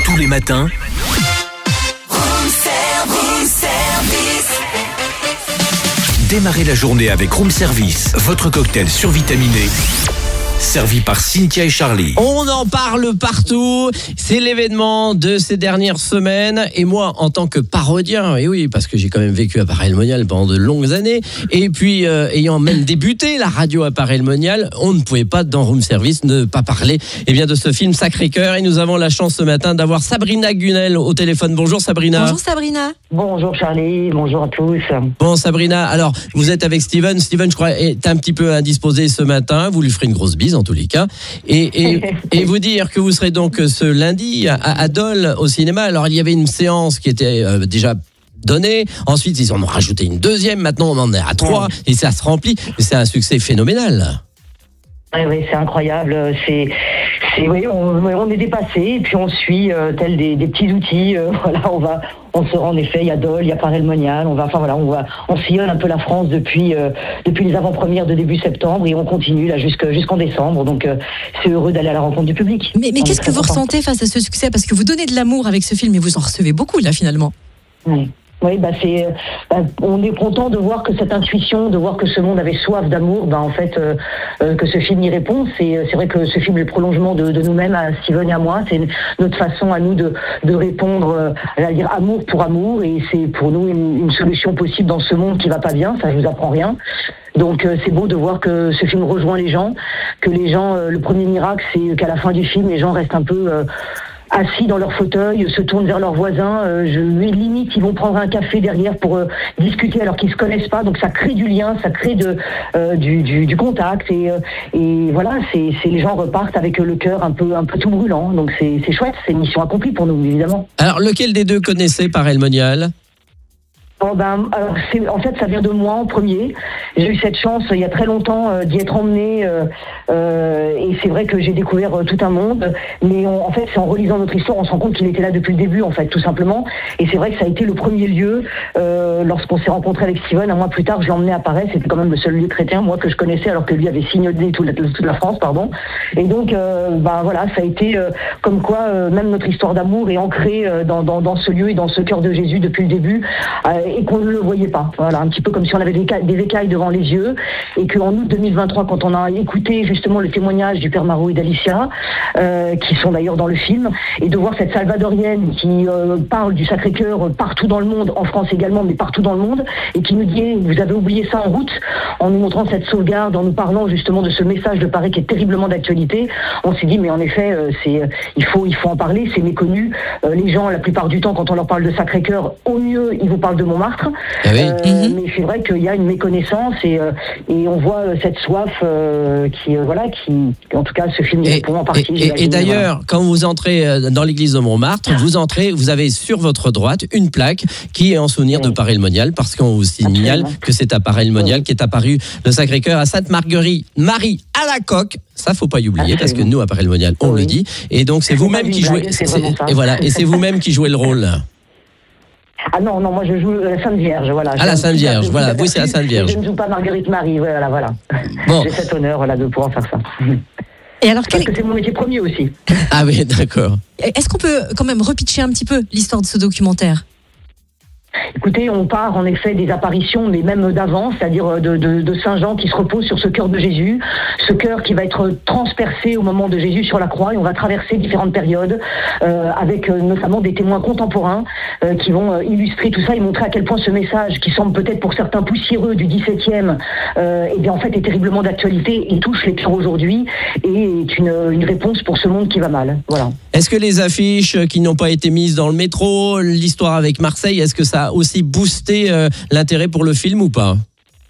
Tous les matins, démarrez la journée avec Room Service, votre cocktail survitaminé. Servi par Cynthia et Charlie. On en parle partout, c'est l'événement de ces dernières semaines. Et moi, en tant que parodien, et oui, parce que j'ai quand même vécu à Paray-le-Monial pendant de longues années, et puis ayant même débuté la radio à Paray-le-Monial, on ne pouvait pas, dans Room Service, ne pas parler de ce film Sacré-Cœur. Et nous avons la chance ce matin d'avoir Sabrina Gunel au téléphone. Bonjour Sabrina. Bonjour Sabrina. Bonjour Charlie, bonjour à tous. Bon Sabrina, alors vous êtes avec Steven. Steven, je crois, est un petit peu indisposé ce matin. Vous lui ferez une grosse bise en tous les cas. Et vous dire que vous serez donc ce lundi à Dole au cinéma. Alors il y avait une séance qui était déjà donnée. Ensuite ils en ont rajouté une deuxième. Maintenant on en est à 3 et ça se remplit. C'est un succès phénoménal. Oui, c'est incroyable. Oui, on est dépassé et puis on suit tel des petits outils. On se rend en effet. Il y a Dole, il y a Paray-le-Monial. On sillonne un peu la France depuis les avant-premières de début septembre et on continue là jusqu'en décembre. Donc c'est heureux d'aller à la rencontre du public. Mais qu'est-ce que vous ressentez face à ce succès? Parce que vous donnez de l'amour avec ce film et vous en recevez beaucoup là finalement. Oui, on est content de voir que cette intuition, de voir que ce monde avait soif d'amour, que ce film y répond. C'est vrai que ce film est le prolongement de nous-mêmes, à Steven et à moi. C'est notre façon à nous de répondre, à dire amour pour amour, et c'est pour nous une solution possible dans ce monde qui va pas bien. Ça, je vous apprends rien. Donc c'est beau de voir que ce film rejoint les gens, que les gens, le premier miracle, c'est qu'à la fin du film, les gens restent un peu assis dans leur fauteuil, se tournent vers leurs voisins, limite ils vont prendre un café derrière pour discuter alors qu'ils se connaissent pas, donc ça crée du lien, ça crée du contact et voilà, c'est les gens repartent avec le cœur un peu tout brûlant, donc c'est chouette, c'est une mission accomplie pour nous évidemment. Alors lequel des deux connaissez Paray-le-Monial? En fait, ça vient de moi en premier. J'ai eu cette chance il y a très longtemps d'y être emmenée et c'est vrai que j'ai découvert tout un monde. Mais en fait, c'est en relisant notre histoire, on se rend compte qu'il était là depuis le début, en fait, tout simplement. Et c'est vrai que ça a été le premier lieu lorsqu'on s'est rencontré avec Steven. Un mois plus tard, je l'ai emmené à Paray. C'était quand même le seul lieu chrétien, moi, que je connaissais, alors que lui avait sillonné toute la France, pardon. Et donc, ça a été comme quoi même notre histoire d'amour est ancrée dans ce lieu et dans ce cœur de Jésus depuis le début. Et qu'on ne le voyait pas. Voilà, un petit peu comme si on avait des écailles devant les yeux et qu'en août 2023, quand on a écouté justement le témoignage du Père Marot et d'Alicia, qui sont d'ailleurs dans le film, et de voir cette salvadorienne qui parle du Sacré-Cœur partout dans le monde, en France également, mais partout dans le monde, et qui nous dit « vous avez oublié ça en route », en nous montrant cette sauvegarde, en nous parlant justement de ce message de Paray qui est terriblement d'actualité, on s'est dit mais en effet, il faut en parler, c'est méconnu. Les gens, la plupart du temps, quand on leur parle de Sacré-Cœur, au mieux, ils vous parlent de Montmartre. Mais c'est vrai qu'il y a une méconnaissance et on voit cette soif qui en tout cas ce film répond en partie. Et d'ailleurs, quand vous entrez dans l'église de Montmartre, vous avez sur votre droite une plaque qui est en souvenir de Paray-le-Monial, parce qu'on vous signale que c'est à Paray-le-Monial qu'est apparu le Sacré-Cœur à Sainte-Marguerite Marie à la coque. Ça, faut pas y oublier, parce que nous à Paray-le-Monial, on le dit. Et donc c'est vous-même qui jouez. Et c'est vous-même qui jouez le rôle. Ah non, moi je joue la Sainte Vierge, voilà. Ah, la Sainte Vierge, voilà, oui, c'est la Sainte Vierge. Je ne joue pas Marguerite Marie, voilà. Bon. J'ai cet honneur de pouvoir faire ça. Et alors, parce que c'est mon métier premier aussi. Ah oui, d'accord. Est-ce qu'on peut quand même repitcher un petit peu l'histoire de ce documentaire ? Écoutez, on part en effet des apparitions, mais même d'avant, c'est-à-dire de Saint Jean qui se repose sur ce cœur de Jésus, ce cœur qui va être transpercé au moment de Jésus sur la croix, et on va traverser différentes périodes, avec notamment des témoins contemporains qui vont illustrer tout ça et montrer à quel point ce message, qui semble peut-être pour certains poussiéreux du XVIIe, en fait est terriblement d'actualité et touche les cœurs aujourd'hui et est une réponse pour ce monde qui va mal. Voilà. Est-ce que les affiches qui n'ont pas été mises dans le métro, l'histoire avec Marseille, est-ce que ça a aussi boosté l'intérêt pour le film ou pas ?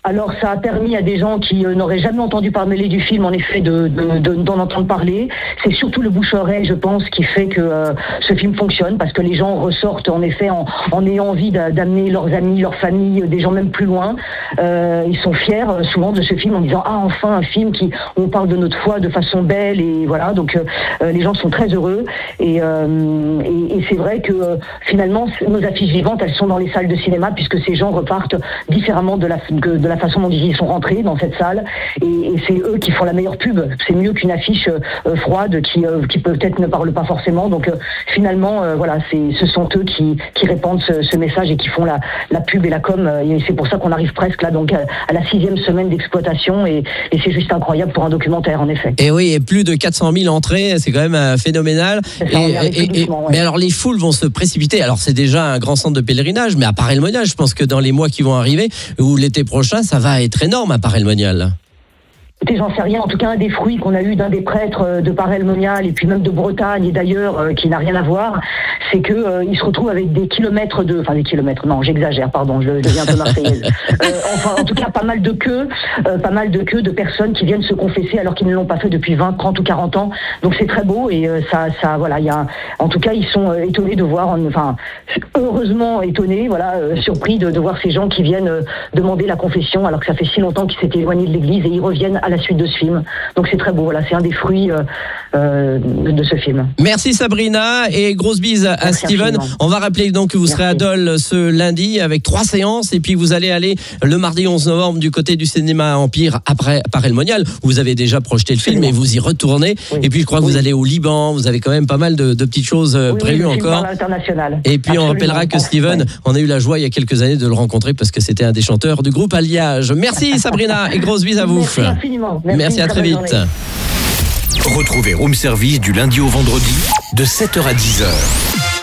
Alors ça a permis à des gens qui n'auraient jamais entendu parler du film, en effet, d'en entendre parler. C'est surtout le bouche-oreille, je pense, qui fait que ce film fonctionne, parce que les gens ressortent en effet en ayant envie d'amener leurs amis, leur famille, des gens même plus loin. Ils sont fiers souvent de ce film en disant « Ah, enfin un film où on parle de notre foi de façon belle » et voilà, donc les gens sont très heureux et c'est vrai que finalement nos affiches vivantes, elles sont dans les salles de cinéma, puisque ces gens repartent différemment de la façon dont ils sont rentrés dans cette salle, et c'est eux qui font la meilleure pub. C'est mieux qu'une affiche froide qui peut-être ne parle pas forcément. Donc finalement, voilà, ce sont eux qui répandent ce message et qui font la pub et la com. Et c'est pour ça qu'on arrive presque là, donc à la 6e semaine d'exploitation, et c'est juste incroyable pour un documentaire, en effet. Et oui, et plus de 400 000 entrées, c'est quand même phénoménal. Mais alors les foules vont se précipiter. Alors c'est déjà un grand centre de pèlerinage, mais à Paray-le-Monial, je pense que dans les mois qui vont arriver, ou l'été prochain, ça va être énorme à Paray-le-Monial. J'en sais rien. En tout cas, un des fruits qu'on a eu d'un des prêtres de Paray-le-Monial et puis même de Bretagne et d'ailleurs, qui n'a rien à voir, c'est que il se retrouve avec des kilomètres des kilomètres. Non, j'exagère. Pardon, je deviens un peu marseillaise. En tout cas, pas mal de queues de personnes qui viennent se confesser alors qu'ils ne l'ont pas fait depuis 20, 30 ou 40 ans. Donc c'est très beau et voilà. En tout cas, ils sont étonnés de voir. Heureusement étonnés, voilà, surpris de voir ces gens qui viennent demander la confession alors que ça fait si longtemps qu'ils s'étaient éloignés de l'Église et ils reviennent à la suite de ce film. Donc c'est très beau, voilà, c'est un des fruits de ce film. Merci Sabrina et grosse bise à Steven. Absolument. On va rappeler donc que vous serez à Dole ce lundi avec 3 séances et puis vous allez aller le mardi 11 novembre du côté du cinéma Empire après Paray-le-Monial. Vous avez déjà projeté le film et vous y retournez. Oui. Et puis je crois que vous allez au Liban, vous avez quand même pas mal de petites choses prévues encore. Et puis on rappellera que Steven, on a eu la joie il y a quelques années de le rencontrer parce que c'était un des chanteurs du groupe Alliage. Merci Sabrina et grosse bise à vous. Merci infiniment. Merci, à très vite. Retrouvez Room Service du lundi au vendredi de 7h à 10h.